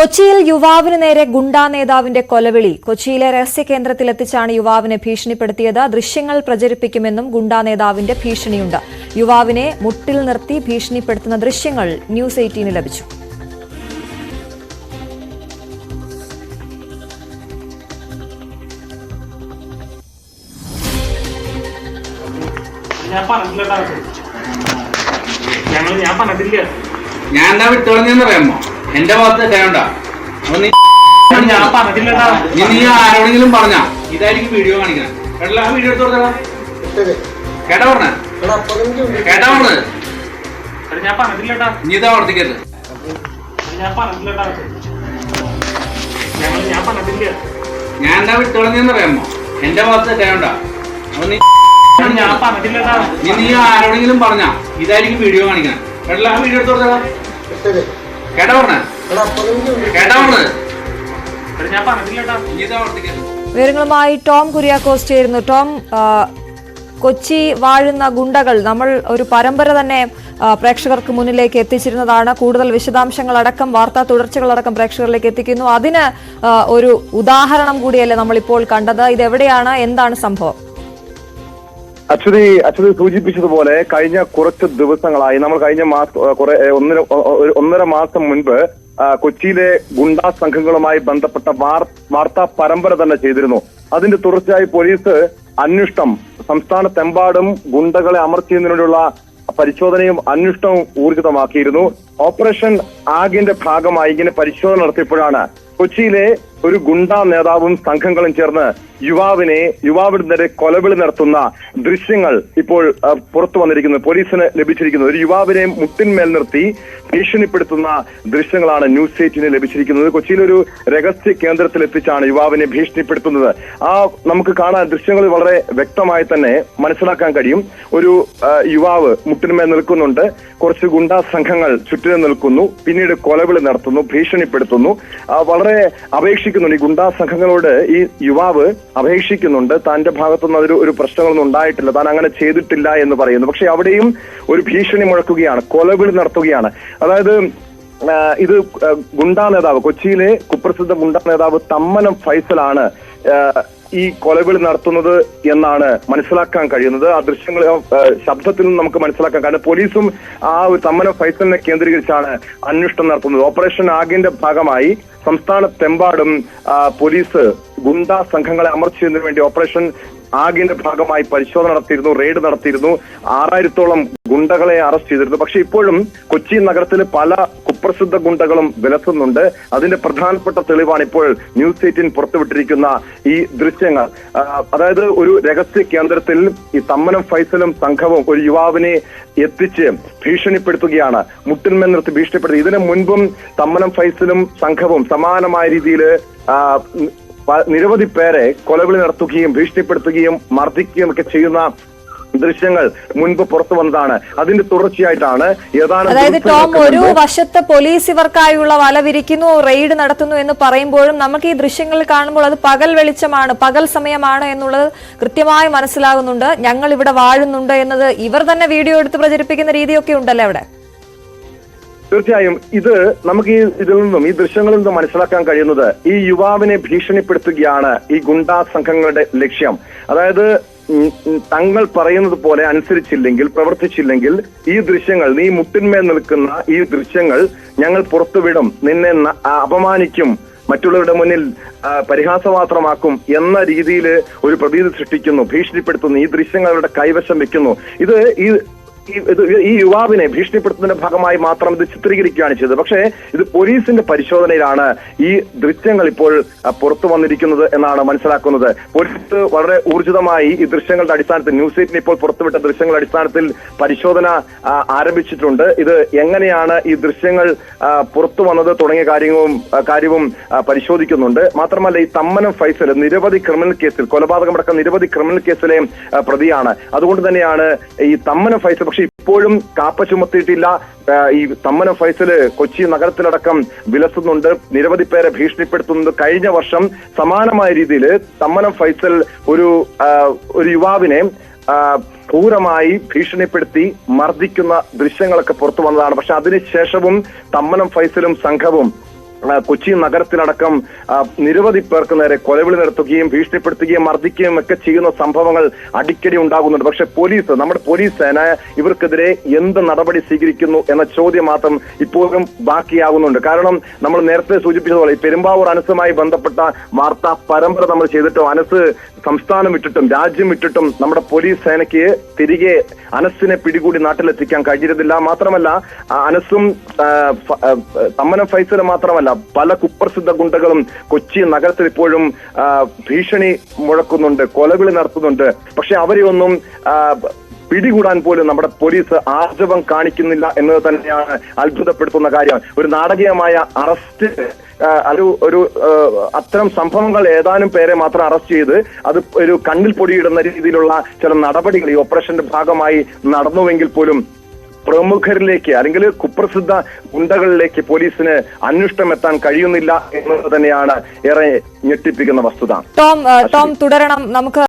കൊച്ചിയിൽ യുവാവിന് നേരെ ഗുണ്ടാ നേതാവിന്റെ കൊലവിളി. കൊച്ചിയിലെ രഹസ്യ കേന്ദ്രത്തിലെത്തിച്ചാണ് യുവാവിനെ ഭീഷണിപ്പെടുത്തിയത്. ദൃശ്യങ്ങൾ പ്രചരിപ്പിക്കുമെന്നും ഗുണ്ടാ നേതാവിന്റെ ഭീഷണിയുണ്ട്. യുവാവിനെ മുട്ടിൽ നിർത്തി ഭീഷണിപ്പെടുത്തുന്ന ദൃശ്യങ്ങൾ ന്യൂസ് 18 ലഭിച്ചു. ഞാൻ എന്താ വിട്ടുകളഞ്ഞെന്നറിയാമോ? എന്റെ ഭാഗത്ത് കയണ്ട. നീ ആരോടെങ്കിലും പറഞ്ഞ ഇതായിരിക്കും വീഡിയോ കാണിക്കണം. കേട്ടല്ല, ആ വീഡിയോ എടുത്ത് കൊടുത്തടാ. കേട്ടാ പറഞ്ഞ കേട്ടാ പറഞ്ഞത് നീ ഇതാ വർദ്ധിക്കരുത്. ഞാൻ എന്താ വിട്ടുകളഞ്ഞെന്നറിയാമോ? എന്റെ ഭാഗത്ത് കയണ്ട. നീ ആരോടെങ്കിലും പറഞ്ഞ ഇതായിരിക്കും വീഡിയോ കാണിക്കണം. കേട്ടല്ല, ആ വീഡിയോ എടുത്ത് കൊടുത്തടാ. കേട്ടാ പറഞ്ഞ കേട്ടാ പറഞ്ഞത് നീ ഇതാ വർദ്ധിക്കരുത്. വിവരങ്ങളുമായി ടോം കുര്യാക്കോസ് ചേരുന്നു. ടോം, കൊച്ചി വാഴുന്ന ഗുണ്ടകൾ, നമ്മൾ ഒരു പരമ്പര തന്നെ പ്രേക്ഷകർക്ക് മുന്നിലേക്ക് എത്തിച്ചിരുന്നതാണ്. കൂടുതൽ വിശദാംശങ്ങളടക്കം വാർത്താ തുടർച്ചകളടക്കം പ്രേക്ഷകരിലേക്ക് എത്തിക്കുന്നു. അതിന് ഒരു ഉദാഹരണം കൂടിയല്ലേ നമ്മളിപ്പോൾ കണ്ടത്. ഇതെവിടെയാണ്, എന്താണ് സംഭവം? അച്യുതി സൂചിപ്പിച്ചതുപോലെ കഴിഞ്ഞ കുറച്ച് ദിവസങ്ങളായി, നമ്മൾ കഴിഞ്ഞ ഒന്നര മാസം മുൻപ് കൊച്ചിയിലെ ഗുണ്ടാ സംഘങ്ങളുമായി ബന്ധപ്പെട്ട വാർത്താ പരമ്പര തന്നെ ചെയ്തിരുന്നു. അതിന്റെ തുടർച്ചയായി പോലീസ് അന്വേഷണം സംസ്ഥാനത്തെമ്പാടും ഗുണ്ടകളെ അമർത്തിയതിനുള്ള പരിശോധനയും അന്വേഷണവും ഊർജിതമാക്കിയിരുന്നു. ഓപ്പറേഷൻ ആഗിന്റെ ഭാഗമായി ഇങ്ങനെ പരിശോധന നടത്തിയപ്പോഴാണ് കൊച്ചിയിലെ ഒരു ഗുണ്ടാ നേതാവും സംഘങ്ങളും ചേർന്ന് യുവാവിന് നേരെ കൊലവിളി നടത്തുന്ന ദൃശ്യങ്ങൾ ഇപ്പോൾ പുറത്തു വന്നിരിക്കുന്നത്, പോലീസിന് ലഭിച്ചിരിക്കുന്നത്. ഒരു യുവാവിനെ മുട്ടിന്മേൽ നിർത്തി ഭീഷണിപ്പെടുത്തുന്ന ദൃശ്യങ്ങളാണ് ന്യൂസ് 18 ലഭിച്ചിരിക്കുന്നത്. കൊച്ചിയിലൊരു രഹസ്യ കേന്ദ്രത്തിൽ എത്തിച്ചാണ് യുവാവിനെ ഭീഷണിപ്പെടുത്തുന്നത്. നമുക്ക് കാണാൻ ദൃശ്യങ്ങൾ വളരെ വ്യക്തമായി തന്നെ മനസ്സിലാക്കാൻ കഴിയും. ഒരു യുവാവ് മുട്ടിന്മേൽ നിൽക്കുന്നുണ്ട്, കുറച്ച് ഗുണ്ടാ സംഘങ്ങൾ ചുറ്റിനും നിൽക്കുന്നു, പിന്നീട് കൊലവിളി നടത്തുന്നു, ഭീഷണിപ്പെടുത്തുന്നു. വളരെ അപേക്ഷിക്കുന്നുണ്ട്, ഈ ഗുണ്ടാ സംഘങ്ങളോട് ഈ യുവാവ് അപേക്ഷിക്കുന്നുണ്ട്. തന്റെ ഭാഗത്തുനിന്ന് ഒരു പ്രശ്നങ്ങളൊന്നും ഉണ്ടായിട്ടില്ല, താൻ അങ്ങനെ ചെയ്തിട്ടില്ല എന്ന് പറയുന്നു. പക്ഷെ അവിടെയും ഒരു ഭീഷണി മുഴക്കുകയാണ്, കൊലവിളി നടത്തുകയാണ്. അതായത് ഇത് ഗുണ്ടാ നേതാവ്, കൊച്ചിയിലെ കുപ്രസിദ്ധ ഗുണ്ടാ നേതാവ് തമ്മനം ഫൈസലാണ് ഈ കൊലവിളി നടത്തുന്നത് എന്നാണ് മനസ്സിലാക്കാൻ കഴിയുന്നത്. ആ ദൃശ്യങ്ങൾ, ശബ്ദത്തിൽ നിന്ന് നമുക്ക് മനസ്സിലാക്കാൻ കാരണം പോലീസും ആ ഒരു തമ്മനം ഫൈസലിനെ കേന്ദ്രീകരിച്ചാണ് അന്വേഷണം നടത്തുന്നത്. ഓപ്പറേഷൻ ആഗിന്റെ ഭാഗമായി സംസ്ഥാനത്തെമ്പാടും പോലീസ് ഗുണ്ടാ സംഘങ്ങളെ അമർച്ചതിനു വേണ്ടി ഓപ്പറേഷൻ ആഗിന്റെ ഭാഗമായി പരിശോധന നടത്തിയിരുന്നു, റെയ്ഡ് നടത്തിയിരുന്നു. 6000-ഓളം ഗുണ്ടകളെ അറസ്റ്റ് ചെയ്തിരുന്നു. പക്ഷെ ഇപ്പോഴും കൊച്ചി നഗരത്തിലെ പല കുപ്രസിദ്ധ ഗുണ്ടകളും വിലസുന്നുണ്ട്. അതിന്റെ പ്രധാനപ്പെട്ട തെളിവാണ് ഇപ്പോൾ ന്യൂസ് 18 പുറത്തുവിട്ടിരിക്കുന്ന ഈ ദൃശ്യങ്ങൾ. അതായത് ഒരു രഹസ്യ കേന്ദ്രത്തിൽ ഈ തമ്മനം ഫൈസലും സംഘവും ഒരു യുവാവിനെ എത്തിച്ച് ഭീഷണിപ്പെടുത്തുകയാണ്, മുട്ടിന്മേൽ നിർത്തി ഭീഷണിപ്പെടുത്തി. ഇതിനു മുൻപും തമ്മനം ഫൈസലും സംഘവും സമാനമായ രീതിയിൽ നിരവധി പേരെ കൊലവിളി നടത്തുകയും ഭീഷണിപ്പെടുത്തുകയും മർദ്ദിക്കുകയും ഒക്കെ ചെയ്യുന്ന ദൃശ്യങ്ങൾ മുൻപ് പുറത്തു വന്നതാണ്. അതിന്റെ തുടർച്ചയായിട്ടാണ് അതായത് ടോം, ഒരു വശത്ത് പോലീസ് ഇവർക്കായുള്ള വല വിരിക്കുന്നു, റെയ്ഡ് നടത്തുന്നു എന്ന് പറയുമ്പോഴും നമുക്ക് ഈ ദൃശ്യങ്ങൾ കാണുമ്പോൾ അത് പകൽ വെളിച്ചമാണ്, പകൽ സമയമാണ് എന്നുള്ളത് കൃത്യമായി മനസ്സിലാകുന്നുണ്ട്. ഞങ്ങൾ ഇവിടെ വാഴുന്നുണ്ട് എന്നത് ഇവർ തന്നെ വീഡിയോ എടുത്ത് പ്രചരിപ്പിക്കുന്ന രീതിയൊക്കെ ഉണ്ടല്ലോ അവിടെ. തീർച്ചയായും ഇത് നമുക്ക് ഈ ദൃശ്യങ്ങളിൽ നിന്ന് മനസ്സിലാക്കാൻ കഴിയുന്നത് ഈ യുവാവിനെ ഭീഷണിപ്പെടുത്തുകയാണ് ഈ ഗുണ്ടാ സംഘങ്ങളുടെ ലക്ഷ്യം. അതായത് തങ്ങൾ പറയുന്നത് പോലെ അനുസരിച്ചില്ലെങ്കിൽ, പ്രവർത്തിച്ചില്ലെങ്കിൽ ഈ ദൃശ്യങ്ങൾ, നീ മുട്ടിന്മേൽ നിൽക്കുന്ന ഈ ദൃശ്യങ്ങൾ ഞങ്ങൾ പുറത്തുവിടും, നിന്നെ അപമാനിക്കും, മറ്റുള്ളവരുടെ മുന്നിൽ പരിഹാസപാത്രമാക്കും എന്ന രീതിയിൽ ഒരു പ്രതീതി സൃഷ്ടിക്കുന്നു, ഭീഷണിപ്പെടുത്തുന്നു. ഈ ദൃശ്യങ്ങൾ അവരുടെ കൈവശം വെക്കുന്നു. ഈ യുവാവിനെ ഭീഷണിപ്പെടുത്തുന്നതിന്റെ ഭാഗമായി മാത്രം ഇത് ചിത്രീകരിക്കുകയാണ് ചെയ്തത്. പക്ഷേ ഇത് പോലീസിന്റെ പരിശോധനയിലാണ് ഈ ദൃശ്യങ്ങൾ ഇപ്പോൾ പുറത്തു വന്നിരിക്കുന്നത് എന്നാണ് മനസ്സിലാക്കുന്നത്. പോലീസ് വളരെ ഊർജിതമായി ഈ ദൃശ്യങ്ങളുടെ അടിസ്ഥാനത്തിൽ, ന്യൂസ് 18 ഇപ്പോൾ പുറത്തുവിട്ട ദൃശ്യങ്ങളുടെ അടിസ്ഥാനത്തിൽ പരിശോധന ആരംഭിച്ചിട്ടുണ്ട്. ഇത് എങ്ങനെയാണ് ഈ ദൃശ്യങ്ങൾ പുറത്തു വന്നത് തുടങ്ങിയ കാര്യവും പരിശോധിക്കുന്നുണ്ട്. മാത്രമല്ല ഈ തമ്മനം ഫൈസൽ നിരവധി ക്രിമിനൽ കേസിൽ, കൊലപാതകമടക്കം നിരവധി ക്രിമിനൽ കേസിലെ പ്രതിയാണ്. അതുകൊണ്ട് തന്നെയാണ് ഈ തമ്മനം ഫൈസൽ, പക്ഷെ ഇപ്പോഴും കാപ്പ ചുമത്തിയിട്ടില്ല. ഈ തമ്മനം ഫൈസല് കൊച്ചി നഗരത്തിലടക്കം വിലസുന്നുണ്ട്, നിരവധി പേരെ ഭീഷണിപ്പെടുത്തുന്നുണ്ട്. കഴിഞ്ഞ വർഷം സമാനമായ രീതിയിൽ തമ്മനം ഫൈസൽ ഒരു യുവാവിനെ ക്രൂരമായി ഭീഷണിപ്പെടുത്തി മർദ്ദിക്കുന്ന ദൃശ്യങ്ങളൊക്കെ പുറത്തു വന്നതാണ്. പക്ഷെ അതിനുശേഷവും തമ്മനം ഫൈസലും സംഘവും കൊച്ചി നഗരത്തിലടക്കം നിരവധി പേർക്ക് നേരെ കൊലവിളി നടത്തുകയും ഭീഷണിപ്പെടുത്തുകയും മർദ്ദിക്കുകയും ഒക്കെ ചെയ്യുന്ന സംഭവങ്ങൾ അടിക്കടി ഉണ്ടാകുന്നുണ്ട്. പക്ഷെ നമ്മുടെ പോലീസ് സേന ഇവർക്കെതിരെ എന്ത് നടപടി സ്വീകരിക്കുന്നു എന്ന ചോദ്യം മാത്രം ഇപ്പോഴും ബാക്കിയാകുന്നുണ്ട്. കാരണം നമ്മൾ നേരത്തെ സൂചിപ്പിച്ചതുപോലെ ഈ പെരുമ്പാവൂർ അനസുമായി ബന്ധപ്പെട്ട വാർത്താ പരമ്പര നമ്മൾ ചെയ്തിട്ടും അനസ് സംസ്ഥാനം വിട്ടിട്ടും രാജ്യം വിട്ടിട്ടും നമ്മുടെ പോലീസ് സേനയ്ക്ക് തിരികെ അനസിനെ പിടികൂടി നാട്ടിലെത്തിക്കാൻ കഴിഞ്ഞിരുന്നില്ല. മാത്രമല്ല അനസും തമ്മനം ഫൈസലും മാത്രമല്ല പല കുപ്രസിദ്ധ ഗുണ്ടകളും കൊച്ചി നഗരത്തിൽ ഇപ്പോഴും ഭീഷണി മുഴക്കുന്നുണ്ട്, കൊലവിളി നടത്തുന്നുണ്ട്. പക്ഷെ അവരെ ഒന്നും പിടികൂടാൻ പോലും നമ്മുടെ പോലീസ് ആർജവം കാണിക്കുന്നില്ല എന്നത് തന്നെയാണ് അത്ഭുതപ്പെടുത്തുന്ന കാര്യം. ഒരു നാടകീയമായ അറസ്റ്റ് ഒരു അത്തരം സംഭവങ്ങൾ ഏതാനും പേരെ മാത്രം അറസ്റ്റ് ചെയ്ത് അത് ഒരു കണ്ണിൽ പൊടിയിടുന്ന രീതിയിലുള്ള ചില നടപടികൾ ഈ ഓപ്പറേഷന്റെ ഭാഗമായി നടന്നുവെങ്കിൽ പോലും പ്രമുഖരിലേക്ക് അല്ലെങ്കിൽ കുപ്രസിദ്ധ ഗുണ്ടകളിലേക്ക് പോലീസിന് അന്വേഷണം എത്താൻ കഴിയുന്നില്ല എന്നത് തന്നെയാണ് ഏറെ ഞെട്ടിപ്പിക്കുന്ന വസ്തുത. ടോം തുടരണം. നമുക്ക്